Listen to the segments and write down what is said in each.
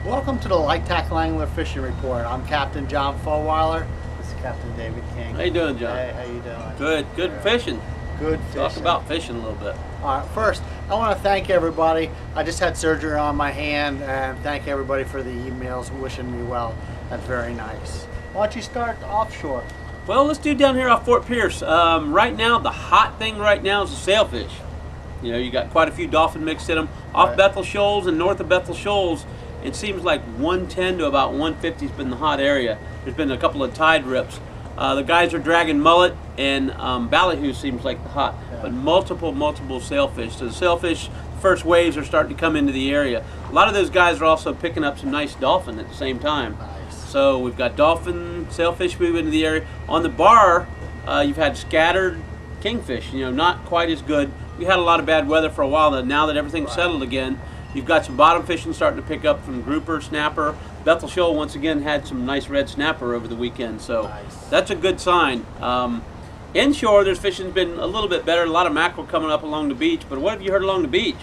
Welcome to the Light Tackle Angler Fishing Report. I'm Captain John Fulweiler. This is Captain David King. How you doing, John? Hey, how you doing? Good. Good fishing. Good fishing. Talk about fishing a little bit. All right, first, I want to thank everybody. I just had surgery on my hand, and thank everybody for the emails wishing me well. That's very nice. Why don't you start offshore? Well, let's do down here off Fort Pierce. Right now, the hot thing right now is the sailfish. You know, you got quite a few dolphin mixed in them. Off Bethel Shoals and north of Bethel Shoals, it seems like 110 to about 150 has been the hot area. There's been a couple of tide rips. The guys are dragging mullet and ballyhoo seems like the hot, but multiple sailfish. So the sailfish first waves are starting to come into the area. A lot of those guys are also picking up some nice dolphin at the same time. Nice. So we've got dolphin, sailfish moving into the area. On the bar, you've had scattered kingfish. You know, not quite as good. We had a lot of bad weather for a while. Now that everything's settled again, you've got some bottom fishing starting to pick up from grouper, snapper. Bethel Shoal once again had some nice red snapper over the weekend, so that's a good sign. Inshore, there's fishing's been a little bit better. A lot of mackerel coming up along the beach, but what have you heard along the beach?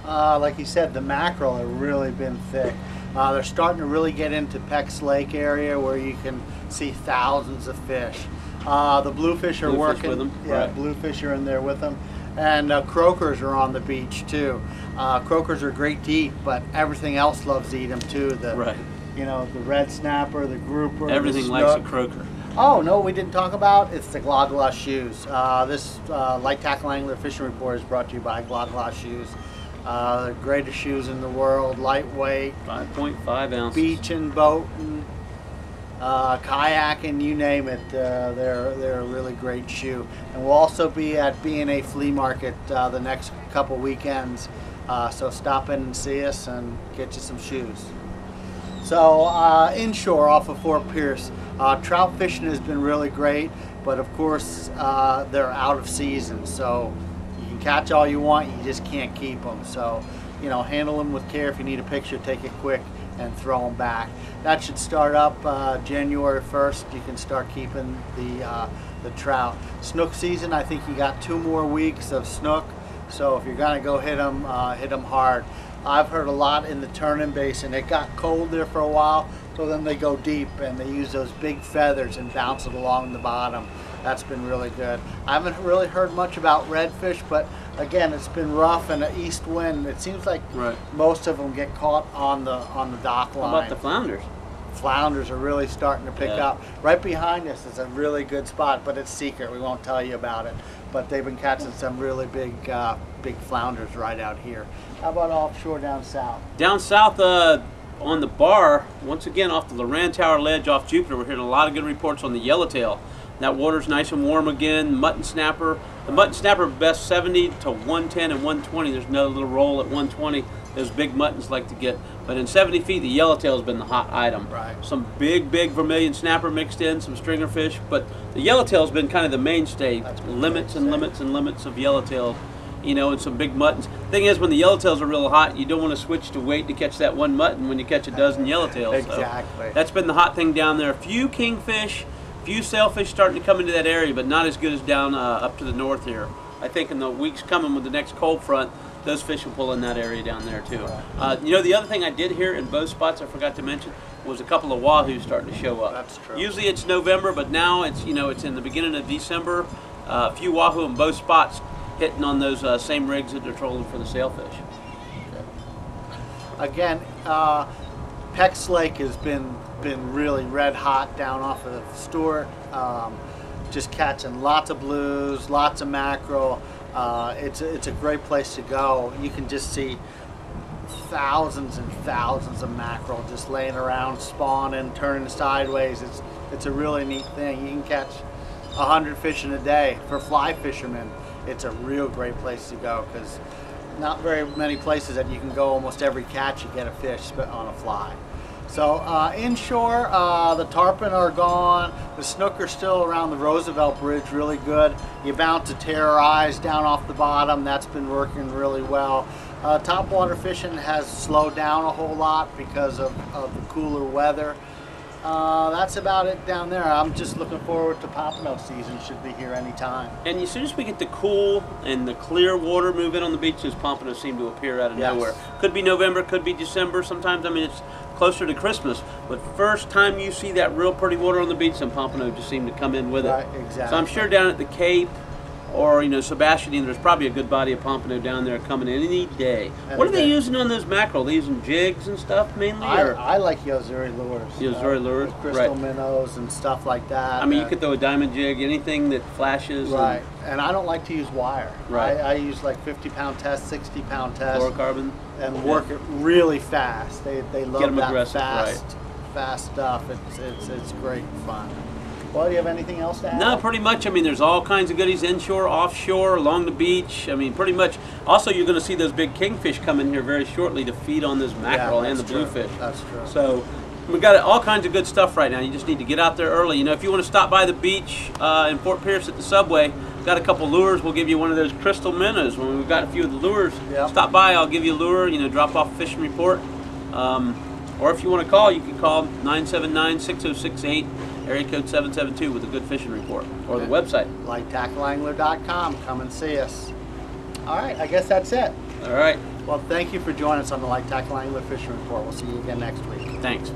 Like you said, the mackerel have really been thick. They're starting to really get into Peck's Lake area where you can see thousands of fish. The bluefish are working with them. Yeah, bluefish are in there with them. And croakers are on the beach too. Croakers are great to eat, but everything else loves to eat them too. You know, the red snapper, the grouper, everything likes a croaker. Oh no, we didn't talk about it's the Glogla shoes. This Light Tackle Angler Fishing Report is brought to you by Glogla shoes. The greatest shoes in the world, lightweight, 5.5 ounces. Beach and boating, kayaking, you name it. They're a really great shoe. And we'll also be at B&A Flea Market the next couple weekends. So stop in and see us and get you some shoes. So inshore off of Fort Pierce, trout fishing has been really great, but of course they're out of season. So you can catch all you want, you just can't keep them. So, you know, handle them with care. If you need a picture, take it quick and throw them back. That should start up January 1st. You can start keeping the trout. Snook season, I think you got 2 more weeks of snook. So if you're gonna go hit them hard. I've heard a lot in the Turner Basin. It got cold there for a while, so then they go deep and they use those big feathers and bounce it along the bottom. That's been really good. I haven't really heard much about redfish, but again, it's been rough and an east wind. It seems like most of them get caught on the dock line. How about the flounders? Flounders are really starting to pick up. Right behind us is a really good spot, but it's secret. We won't tell you about it. But they've been catching some really big flounders right out here. How about offshore down south? Down south on the bar, once again off the Loran Tower Ledge off Jupiter, we're hearing a lot of good reports on the yellowtail. That water's nice and warm again. Mutton snapper. The mutton snapper best 70 to 110 and 120. There's no little roll at 120. Those big muttons like to get. But in 70 feet, the yellowtail has been the hot item. Some big vermilion snapper mixed in, some stringer fish. But the yellowtail has been kind of the mainstay. Limits and limits of yellowtail, you know, and some big muttons. Thing is, when the yellowtails are real hot, you don't want to switch to wait to catch that one mutton when you catch a dozen yellowtails. Exactly. So that's been the hot thing down there. A few kingfish. Few sailfish starting to come into that area, but not as good as down up to the north here. I think in the weeks coming with the next cold front, those fish will pull in that area down there too. You know, the other thing I did hear in both spots I forgot to mention was a couple of wahoo starting to show up. That's true. Usually it's November, but now it's, you know, it's in the beginning of December. A few wahoo in both spots hitting on those same rigs that they're trolling for the sailfish. Again, Peck's Lake has been really red hot down off of Stewart, just catching lots of blues, lots of mackerel. It's a great place to go. You can just see thousands and thousands of mackerel just laying around, spawning, turning sideways. It's a really neat thing. You can catch 100 fish in a day. For fly fishermen, it's a real great place to go because not very many places that you can go almost every catch you get a fish on a fly. So inshore, the tarpon are gone. The snook are still around the Roosevelt Bridge really good. You're bound to terrorize down off the bottom. That's been working really well. Topwater fishing has slowed down a whole lot because of the cooler weather. That's about it down there. I'm just looking forward to pompano season. Should be here anytime. And as soon as we get the cool and the clear water move in on the beach, those pompanos seem to appear out of nowhere. Could be November, could be December. Sometimes, I mean, it's closer to Christmas. But first time you see that real pretty water on the beach, some pompano just seem to come in with it. Right, exactly. So I'm sure down at the Cape or, you know, Sebastian, there's probably a good body of pompano down there coming in any day. What are they using on those mackerel? Are they using jigs and stuff mainly? I like Yozuri lures. Yozuri lures? With crystal minnows and stuff like that. I mean, you could throw a diamond jig, anything that flashes. Right. And I don't like to use wire. Right. I use like 50-pound test, 60-pound test. Fluorocarbon. And work it really fast. They love that aggressive, fast stuff. It's great fun. Well, do you have anything else to add? No, pretty much. I mean, there's all kinds of goodies inshore, offshore, along the beach. I mean, pretty much. Also, you're going to see those big kingfish come in here very shortly to feed on this mackerel and the bluefish. That's true. So we've got all kinds of good stuff right now. You just need to get out there early. You know, if you want to stop by the beach in Fort Pierce at the Subway, got a couple lures. We'll give you one of those crystal minnows. When we've got a few of the lures, stop by. I'll give you a lure. You know, drop off a fishing report. Or if you want to call, you can call 979-6068. Area code 772 with a good fishing report, or the website. LightTackleAngler.com. Come and see us. All right, I guess that's it. All right. Well, thank you for joining us on the Light Tackle Angler Fishing Report. We'll see you again next week. Thanks.